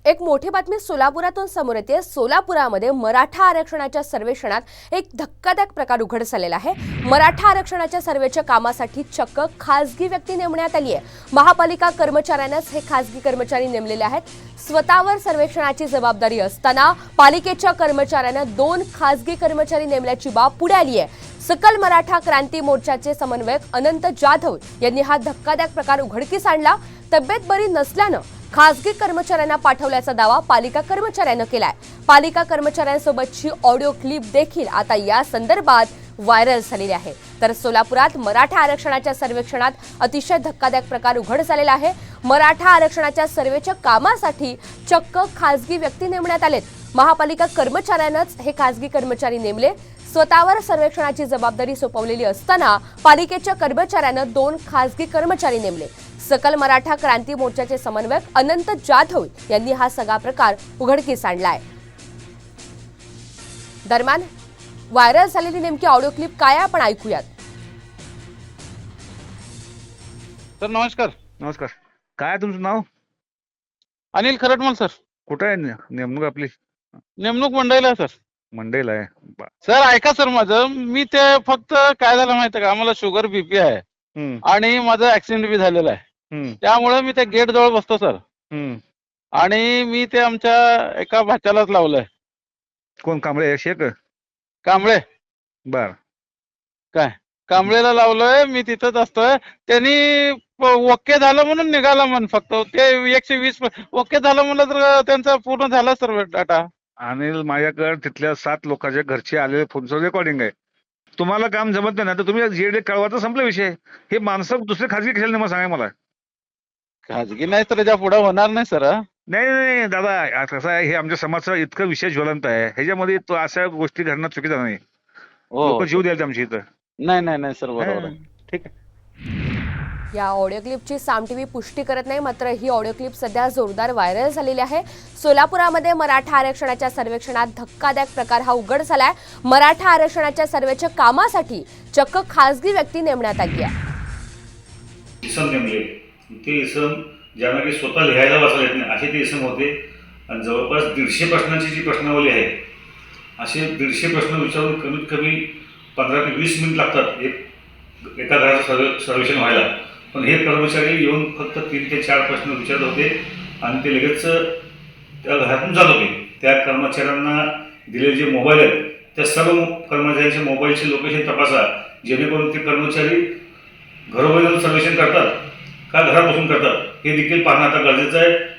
एक मोठी बातमी सोलापुरातून समोर येते। सोलापुरामध्ये मराठा आरक्षणाच्या सर्वेक्षणात एक धक्कादायक प्रकार उघड झालेला आहे। मराठा आरक्षणाच्या सर्वेच्या कामासाठी चक्क खासगी व्यक्ती नेमण्यात आली आहे। महापालिका कर्मचाऱ्यांनाच हे खासगी कर्मचारी नेमलेले आहेत। स्वतःवर सर्वेक्षणाची जबाबदारी असताना पालिकेच्या कर्मचाऱ्यांना 2 खासगी कर्मचारी नेमल्याची बाब पुढे आली आहे। सकल मराठा क्रांती मोर्चाचे समन्वयक अनंत जाधव यांनी हा धक्कादायक प्रकार उघडकीस आणला। तब्येत बरी नसल्यानं खासगी कर्मचाऱ्यांना पाठवल्याचा दावा पालिका कर्मचाऱ्यांनी केलाय। पालिका कर्मचाऱ्यांसोबतची ऑडिओ क्लिप देखील आता या संदर्भात व्हायरल झालेली आहे। तर सोलापुरात मराठा आरक्षणाच्या सर्वेक्षणात अतिशय धक्कादायक प्रकार उघड झालेला आहे। मराठा आरक्षणाच्या सर्वेच्या कामासाठी चक्क खासगी व्यक्ती नेमण्यात आलेत। महापालिका कर्मचाऱ्यांनाच हे खासगी कर्मचारी नेमले। स्वतःवर सर्वेक्षणाची जबाबदारी सोपवलेली असताना पालिकेच्या कर्मचाऱ्यांना 2 खासगी कर्मचारी नेमले। सकल मराठा क्रांती मोर्चाचे समन्वयक अनंत जाधव यांनी हा सगळा प्रकार उघडकीस आणलाय। दरम्यान व्हायरल झालेली नेमकी ऑडिओ क्लिप काय आहे आपण ऐकूयात। सर नमस्कार। नमस्कार। काय तुमचं नाव? अनिल खरटमल सर। कुठं आहे नेमणूक आपली? नेमणूक मंडईला आहे सर। मंडईला आहे। सर ऐका सर, माझं मी ते फक्त काय झालं माहिती का, आम्हाला शुगर बीपी आहे आणि माझं ऍक्सिडेंट बी झालेला आहे। त्यामुळे मी त्या गेट जवळ बसतो सर। आणि मी ते आमच्या एका भाच्यालाच लावलंय। कोण? कांबळे शेख? कांबळे। बर। काय कांबळेला लावलंय, मी तिथंच असतोय। त्यांनी ओके झालं म्हणून निघाला म्हण, फक्त ते 120 ओके झालं म्हणलं तर त्यांचा पूर्ण झाला सर डाटा। अनिल, माझ्याकडे तिथल्या 7 लोकांच्या घरचे आलेले फोनचं रेकॉर्डिंग आहे। तुम्हाला काम जमत नाही ना तर तुम्ही जेडे कळवाचा संपला विषय। हे माणसं दुसरे खाजगी कशाला नाही सांगा मला। खाजगी नाही तर त्याच्या पुढे होणार नाही सर। नाही नाही दादा, कसं आहे, हे आमच्या समाजाचा इतकं विषय ज्वलंत आहे, ह्याच्यामध्ये तो अशा गोष्टी घडणं चुकीचं नाही। लोक जीव द्यायला आमच्या इथं। नाही नाही नाही सर, बरोबर आहे। ठीक आहे। या ऑडिओ क्लिपची साम टीव्ही पुष्टी करत नाही, मात्र ही ऑडिओ क्लिप सध्या जोरदार व्हायरल झालेली आहे। सोलापुरामध्ये मराठा आरक्षणाच्या सर्वेक्षणात धक्कादायक प्रकार हा उघड झालाय। मराठा आरक्षणाच्या सर्वेच्या कामासाठी चक्क खासगी व्यक्ती नेमण्यात आली आहे। इसम नेमले, ते इसम ज्यांना की स्वतः लिहायला वाचायला येत नाही असे ते इसम होते। आणि जवळपास 150 प्रश्नांची जी प्रश्नावली आहे, असे 150 प्रश्न विचारून कमीत कमी 15 ते 20 मिनिट लागतात एका घराचं सर्वेक्षण व्हायला। पण हे कर्मचारी येऊन फक्त 3 ते 4 प्रश्न विचारत होते आणि ते लगेच त्या घरातून जात होते। त्या कर्मचाऱ्यांना दिलेले जे मोबाईल आहेत त्या सर्व कर्मचाऱ्यांच्या मोबाईलचे लोकेशन तपासा, जेणेकरून ते कर्मचारी घरोघरी सर्वेक्षण करतात का घरात बसून करतात हे देखील पाहणं आता गरजेचं आहे।